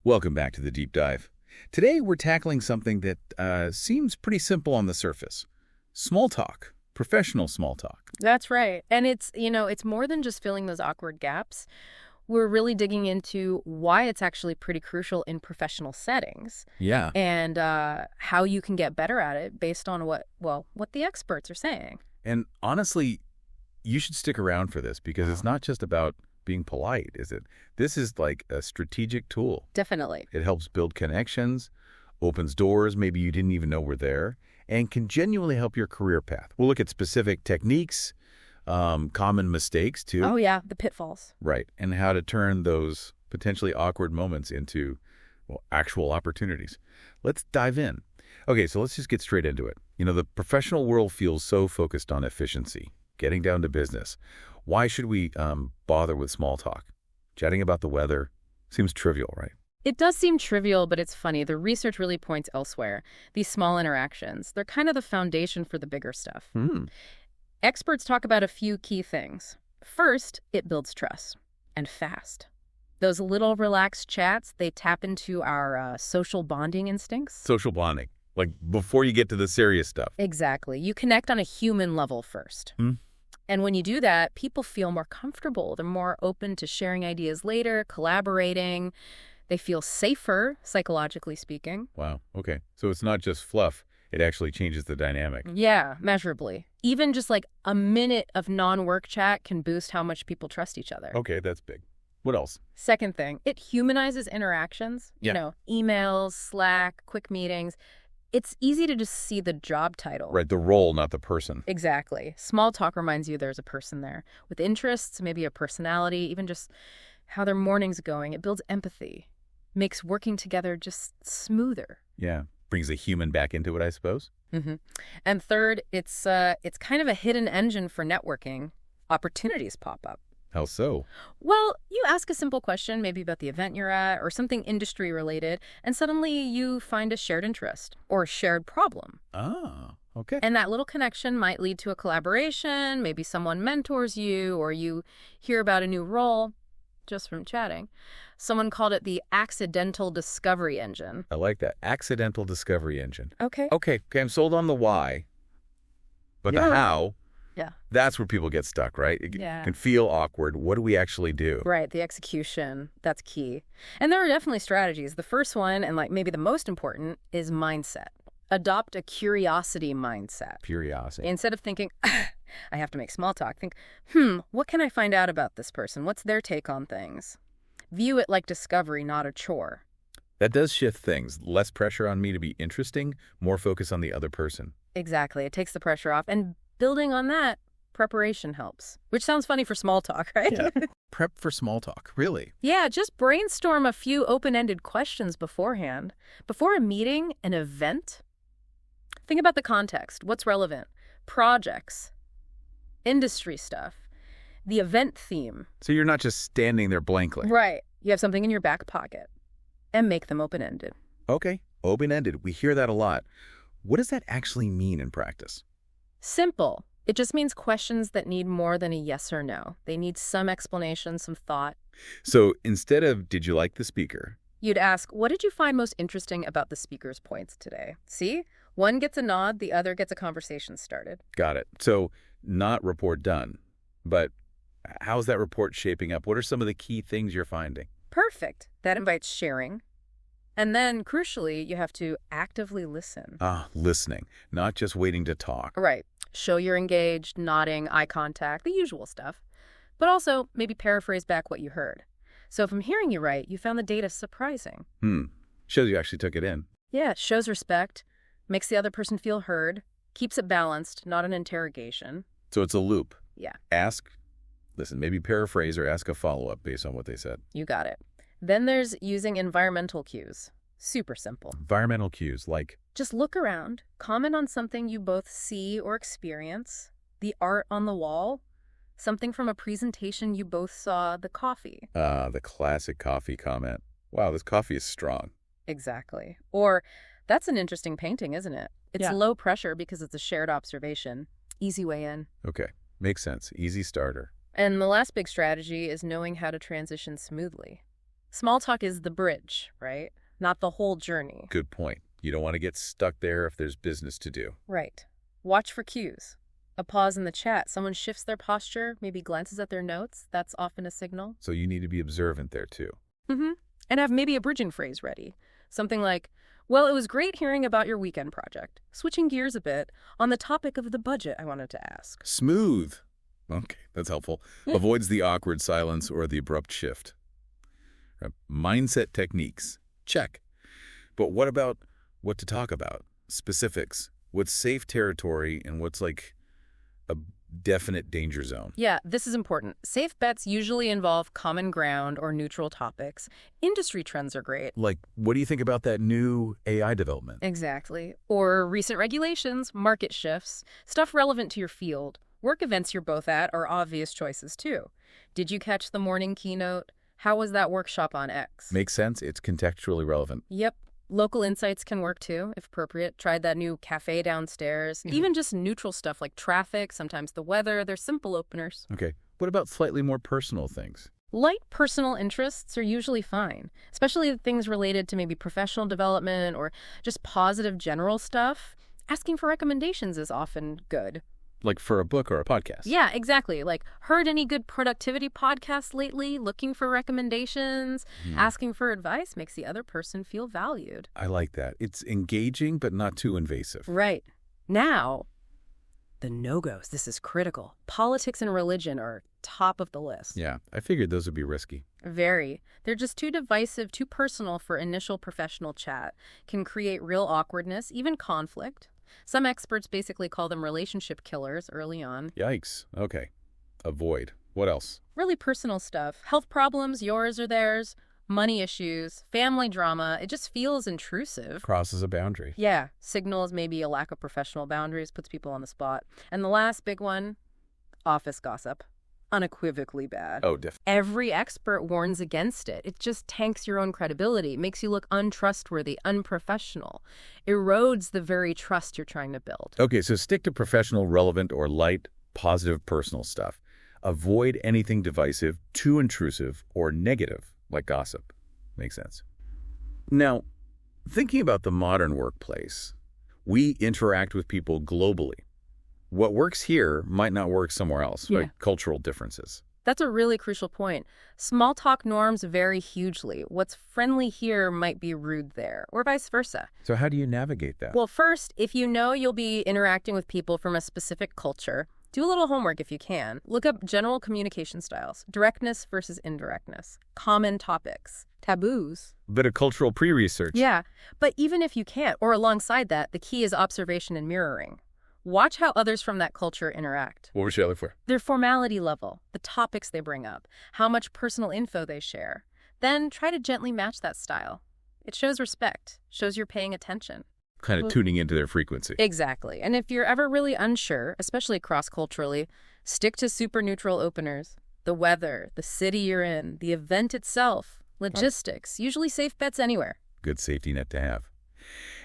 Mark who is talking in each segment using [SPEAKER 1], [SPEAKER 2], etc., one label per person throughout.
[SPEAKER 1] Welcome back to the deep dive. Today we're tackling something that seems pretty simple on the surface. Small talk, professional small talk.
[SPEAKER 2] That's right. And it's more than just filling those awkward gaps. We're really digging into why it's actually pretty crucial in professional settings
[SPEAKER 1] Yeah.
[SPEAKER 2] and how you can get better at it based on what the experts are saying.
[SPEAKER 1] And honestly, you should stick around for this because it's not just about being polite, is it? This is like a strategic tool.
[SPEAKER 2] Definitely.
[SPEAKER 1] It helps build connections, opens doors maybe you didn't even know were there, and can genuinely help your career path. We'll look at specific techniques, common mistakes too.
[SPEAKER 2] Oh, yeah, the pitfalls.
[SPEAKER 1] Right, and how to turn those potentially awkward moments into, well, actual opportunities. Let's dive in. Okay, so let's just get straight into it. The professional world feels so focused on efficiency, getting down to business. Why should we bother with small talk? Chatting about the weather seems trivial, right?
[SPEAKER 2] It does seem trivial, but it's funny. The research really points elsewhere. These small interactions, they're kind of the foundation for the bigger stuff. Experts talk about a few key things. First, it builds trust, and fast. Those little relaxed chats, they tap into our social bonding instincts.
[SPEAKER 1] Social bonding, like before you get to the serious stuff.
[SPEAKER 2] Exactly. You connect on a human level first. And when you do that, people feel more comfortable. They're more open to sharing ideas later, collaborating. They feel safer, psychologically speaking.
[SPEAKER 1] Wow, okay. So it's not just fluff. It actually changes the dynamic.
[SPEAKER 2] Yeah, measurably. Even just like a minute of non-work chat can boost how much people trust each other.
[SPEAKER 1] Okay, that's big. What else?
[SPEAKER 2] Second thing, it humanizes interactions.
[SPEAKER 1] Yeah.
[SPEAKER 2] Emails, Slack, quick meetings. It's easy to just see the job title.
[SPEAKER 1] Right, the role, not the person.
[SPEAKER 2] Exactly. Small talk reminds you there's a person there with interests, maybe a personality, even just how their morning's going. It builds empathy, makes working together just smoother.
[SPEAKER 1] Yeah, brings a human back into it, I suppose.
[SPEAKER 2] And third, it's kind of a hidden engine for networking. Opportunities pop up.
[SPEAKER 1] How so?
[SPEAKER 2] Well, you ask a simple question, maybe about the event you're at or something industry related, and suddenly you find a shared interest or a shared problem.
[SPEAKER 1] Ah, okay.
[SPEAKER 2] And that little connection might lead to a collaboration. Maybe someone mentors you or you hear about a new role just from chatting. Someone called it the accidental discovery engine.
[SPEAKER 1] I like that. Accidental discovery engine.
[SPEAKER 2] Okay.
[SPEAKER 1] Okay, I'm sold on the why, but the how,
[SPEAKER 2] Yeah.
[SPEAKER 1] that's where people get stuck, right? It
[SPEAKER 2] Yeah.
[SPEAKER 1] can feel awkward. What do we actually do?
[SPEAKER 2] Right, the execution, that's key. And there are definitely strategies. The first one, and maybe the most important, is mindset. Adopt a curiosity mindset.
[SPEAKER 1] Curiosity.
[SPEAKER 2] Instead of thinking, I have to make small talk, think, what can I find out about this person? What's their take on things? View it like discovery, not a chore.
[SPEAKER 1] That does shift things. Less pressure on me to be interesting, more focus on the other person.
[SPEAKER 2] Exactly. It takes the pressure off. And building on that, preparation helps. Which sounds funny for small talk, right?
[SPEAKER 1] Yeah. Prep for small talk, really?
[SPEAKER 2] Yeah, just brainstorm a few open-ended questions beforehand. Before a meeting, an event. Think about the context. What's relevant? Projects, industry stuff, the event theme.
[SPEAKER 1] So you're not just standing there blankly.
[SPEAKER 2] Right. You have something in your back pocket. And make them open-ended.
[SPEAKER 1] Okay, open-ended. We hear that a lot. What does that actually mean in practice?
[SPEAKER 2] Simple. It just means questions that need more than a yes or no. They need some explanation, some thought.
[SPEAKER 1] So instead of, did you like the speaker?
[SPEAKER 2] You'd ask, what did you find most interesting about the speaker's points today? See? One gets a nod, the other gets a conversation started.
[SPEAKER 1] Got it. So not report done, but how's that report shaping up? What are some of the key things you're finding?
[SPEAKER 2] Perfect. That invites sharing. And then, crucially, you have to actively listen.
[SPEAKER 1] Listening, not just waiting to talk.
[SPEAKER 2] Right. Show you're engaged, nodding, eye contact, the usual stuff. But also, maybe paraphrase back what you heard. So if I'm hearing you right, you found the data surprising.
[SPEAKER 1] Shows you actually took it in.
[SPEAKER 2] Yeah, it shows respect, makes the other person feel heard, keeps it balanced, not an interrogation.
[SPEAKER 1] So it's a loop.
[SPEAKER 2] Yeah.
[SPEAKER 1] Ask, listen, maybe paraphrase or ask a follow-up based on what they said.
[SPEAKER 2] You got it. Then there's using environmental cues. Super simple.
[SPEAKER 1] Environmental cues like?
[SPEAKER 2] Just look around, comment on something you both see or experience, the art on the wall, something from a presentation you both saw, the coffee.
[SPEAKER 1] The classic coffee comment. Wow, this coffee is strong.
[SPEAKER 2] Exactly. Or, that's an interesting painting, isn't it? It's low pressure because it's a shared observation. Easy way in.
[SPEAKER 1] Okay, makes sense. Easy starter.
[SPEAKER 2] And the last big strategy is knowing how to transition smoothly. Small talk is the bridge, right? Not the whole journey.
[SPEAKER 1] Good point. You don't want to get stuck there if there's business to do.
[SPEAKER 2] Right. Watch for cues. A pause in the chat, someone shifts their posture, maybe glances at their notes. That's often a signal.
[SPEAKER 1] So you need to be observant there too.
[SPEAKER 2] Mm-hmm. And have maybe a bridging phrase ready. Something like, well, it was great hearing about your weekend project. Switching gears a bit, on the topic of the budget, I wanted to ask.
[SPEAKER 1] Smooth. Okay, that's helpful. Avoids the awkward silence or the abrupt shift. Mindset techniques. Check. But what about what to talk about? Specifics. What's safe territory and what's like a definite danger zone?
[SPEAKER 2] Yeah, this is important. Safe bets usually involve common ground or neutral topics. Industry trends are great.
[SPEAKER 1] Like, what do you think about that new AI development?
[SPEAKER 2] Exactly. Or recent regulations, market shifts, stuff relevant to your field. Work events you're both at are obvious choices too. Did you catch the morning keynote? How was that workshop on X?
[SPEAKER 1] Makes sense. It's contextually relevant.
[SPEAKER 2] Yep. Local insights can work too, if appropriate. Tried that new cafe downstairs. Even just neutral stuff like traffic, sometimes the weather. They're simple openers.
[SPEAKER 1] Okay. What about slightly more personal things?
[SPEAKER 2] Light personal interests are usually fine, especially things related to maybe professional development or just positive general stuff. Asking for recommendations is often good.
[SPEAKER 1] Like for a book or a podcast?
[SPEAKER 2] Yeah, exactly. Like, heard any good productivity podcasts lately? Looking for recommendations? Asking for advice makes the other person feel valued.
[SPEAKER 1] I like that. It's engaging, but not too invasive.
[SPEAKER 2] Right. Now, the Nogos. This is critical. Politics and religion are top of the list.
[SPEAKER 1] Yeah, I figured those would be risky.
[SPEAKER 2] Very. They're just too divisive, too personal for initial professional chat. Can create real awkwardness, even conflict. Some experts basically call them relationship killers early on.
[SPEAKER 1] Yikes. Okay. Avoid. What else?
[SPEAKER 2] Really personal stuff. Health problems, yours or theirs. Money issues. Family drama. It just feels intrusive.
[SPEAKER 1] Crosses a boundary.
[SPEAKER 2] Yeah. Signals maybe a lack of professional boundaries, puts people on the spot. And the last big one, office gossip. Unequivocally bad.
[SPEAKER 1] Oh, definitely.
[SPEAKER 2] Every expert warns against it. It just tanks your own credibility, makes you look untrustworthy, unprofessional, erodes the very trust you're trying to build.
[SPEAKER 1] Okay, so stick to professional, relevant, or light, positive, personal stuff. Avoid anything divisive, too intrusive, or negative, like gossip. Makes sense. Now, thinking about the modern workplace, we interact with people globally. What works here might not work somewhere else, right? Cultural differences.
[SPEAKER 2] That's a really crucial point. Small talk norms vary hugely. What's friendly here might be rude there, or vice versa.
[SPEAKER 1] So how do you navigate that?
[SPEAKER 2] Well, first, if you know you'll be interacting with people from a specific culture, do a little homework if you can. Look up general communication styles, directness versus indirectness, common topics, taboos.
[SPEAKER 1] Bit of cultural pre-research.
[SPEAKER 2] Yeah, but even if you can't, or alongside that, the key is observation and mirroring. Watch how others from that culture interact.
[SPEAKER 1] What should I look for?
[SPEAKER 2] Their formality level, the topics they bring up, how much personal info they share. Then try to gently match that style. It shows respect, shows you're paying attention.
[SPEAKER 1] Kind of tuning into their frequency.
[SPEAKER 2] Exactly. And if you're ever really unsure, especially cross-culturally, stick to super neutral openers. The weather, the city you're in, the event itself, logistics, usually safe bets anywhere.
[SPEAKER 1] Good safety net to have.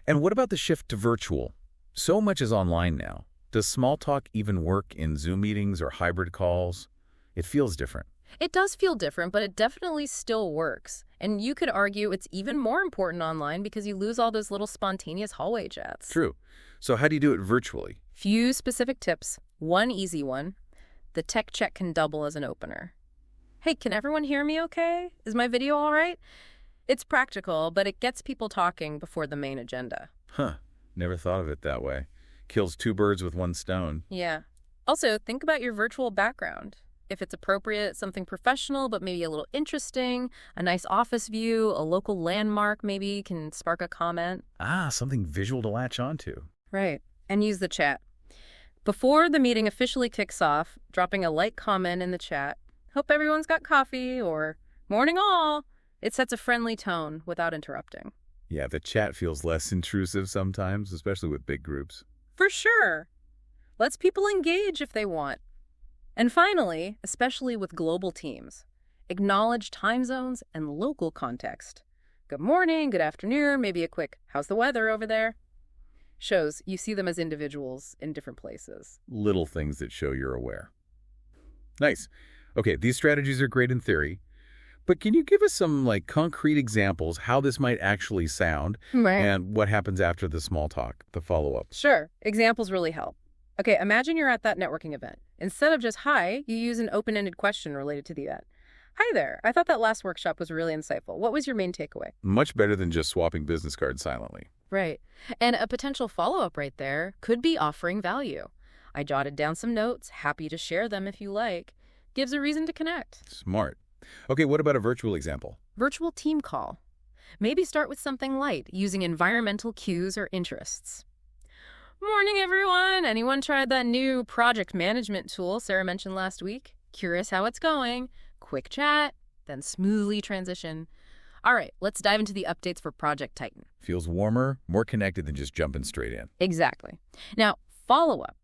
[SPEAKER 1] And what about the shift to virtual? So much is online now. Does small talk even work in Zoom meetings or hybrid calls? It feels different.
[SPEAKER 2] It does feel different, but it definitely still works. And you could argue it's even more important online because you lose all those little spontaneous hallway chats.
[SPEAKER 1] True. So how do you do it virtually?
[SPEAKER 2] Few specific tips. One easy one. The tech check can double as an opener. Hey, can everyone hear me okay? Is my video all right? It's practical, but it gets people talking before the main agenda.
[SPEAKER 1] Huh. Never thought of it that way. Kills two birds with one stone.
[SPEAKER 2] Yeah. Also, think about your virtual background. If it's appropriate, something professional but maybe a little interesting, a nice office view, a local landmark maybe can spark a comment.
[SPEAKER 1] Ah, something visual to latch onto.
[SPEAKER 2] Right. And use the chat. Before the meeting officially kicks off, dropping a light comment in the chat, hope everyone's got coffee, or morning all. It sets a friendly tone without interrupting.
[SPEAKER 1] Yeah, the chat feels less intrusive sometimes, especially with big groups.
[SPEAKER 2] For sure. Lets people engage if they want. And finally, especially with global teams, acknowledge time zones and local context. Good morning, good afternoon, maybe a quick, how's the weather over there? Shows you see them as individuals in different places.
[SPEAKER 1] Little things that show you're aware. Nice. Okay, these strategies are great in theory, But can you give us some concrete examples how this might actually sound
[SPEAKER 2] Right.
[SPEAKER 1] and what happens after the small talk, the follow-up?
[SPEAKER 2] Sure. Examples really help. Okay, imagine you're at that networking event. Instead of just hi, you use an open-ended question related to the event. Hi there. I thought that last workshop was really insightful. What was your main takeaway?
[SPEAKER 1] Much better than just swapping business cards silently.
[SPEAKER 2] Right. And a potential follow-up right there could be offering value. I jotted down some notes, happy to share them if you like. Gives a reason to connect.
[SPEAKER 1] Smart. Okay, what about a virtual example?
[SPEAKER 2] Virtual team call. Maybe start with something light, using environmental cues or interests. Morning, everyone. Anyone tried that new project management tool Sarah mentioned last week? Curious how it's going. Quick chat, then smoothly transition. All right, let's dive into the updates for Project Titan.
[SPEAKER 1] Feels warmer, more connected than just jumping straight in.
[SPEAKER 2] Exactly. Now, follow-up.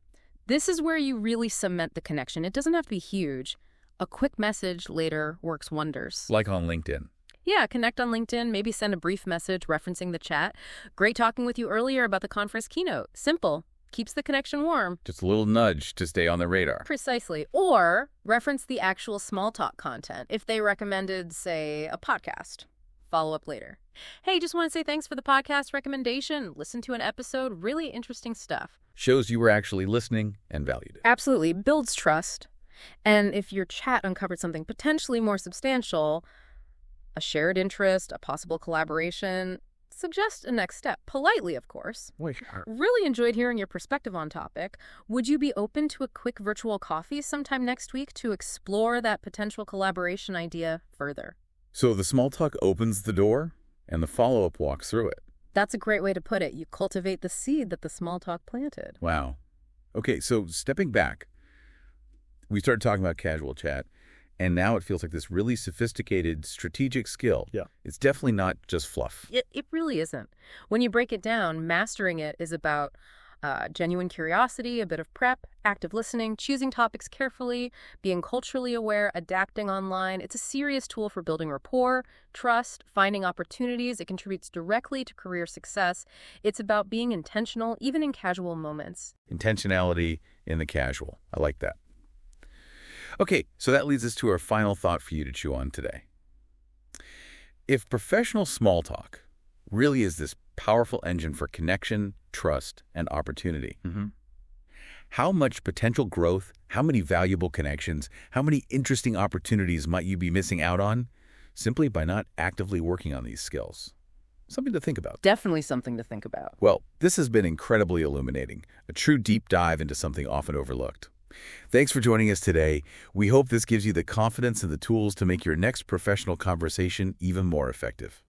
[SPEAKER 2] This is where you really cement the connection. It doesn't have to be huge. A quick message later works wonders.
[SPEAKER 1] Like on LinkedIn.
[SPEAKER 2] Yeah, connect on LinkedIn, maybe send a brief message referencing the chat. Great talking with you earlier about the conference keynote. Simple. Keeps the connection warm.
[SPEAKER 1] Just a little nudge to stay on the radar.
[SPEAKER 2] Precisely. Or reference the actual small talk content if they recommended, say, a podcast. Follow up later. Hey, just want to say thanks for the podcast recommendation. Listen to an episode. Really interesting stuff.
[SPEAKER 1] Shows you were actually listening and valued it.
[SPEAKER 2] Absolutely. Builds trust. And if your chat uncovered something potentially more substantial, a shared interest, a possible collaboration, suggest a next step. Politely, of course. Really enjoyed hearing your perspective on topic. Would you be open to a quick virtual coffee sometime next week to explore that potential collaboration idea further?
[SPEAKER 1] So the small talk opens the door and the follow-up walks through it.
[SPEAKER 2] That's a great way to put it. You cultivate the seed that the small talk planted.
[SPEAKER 1] Wow. Okay, so stepping back, we started talking about casual chat, and now it feels like this really sophisticated strategic skill.
[SPEAKER 3] Yeah.
[SPEAKER 1] It's definitely not just fluff.
[SPEAKER 2] It really isn't. When you break it down, mastering it is about genuine curiosity, a bit of prep, active listening, choosing topics carefully, being culturally aware, adapting online. It's a serious tool for building rapport, trust, finding opportunities. It contributes directly to career success. It's about being intentional, even in casual moments.
[SPEAKER 1] Intentionality in the casual. I like that. Okay, so that leads us to our final thought for you to chew on today. If professional small talk really is this powerful engine for connection, trust, and opportunity, how much potential growth, how many valuable connections, how many interesting opportunities might you be missing out on simply by not actively working on these skills? Something to think about.
[SPEAKER 2] Definitely something to think about.
[SPEAKER 1] Well, this has been incredibly illuminating, a true deep dive into something often overlooked. Thanks for joining us today. We hope this gives you the confidence and the tools to make your next professional conversation even more effective.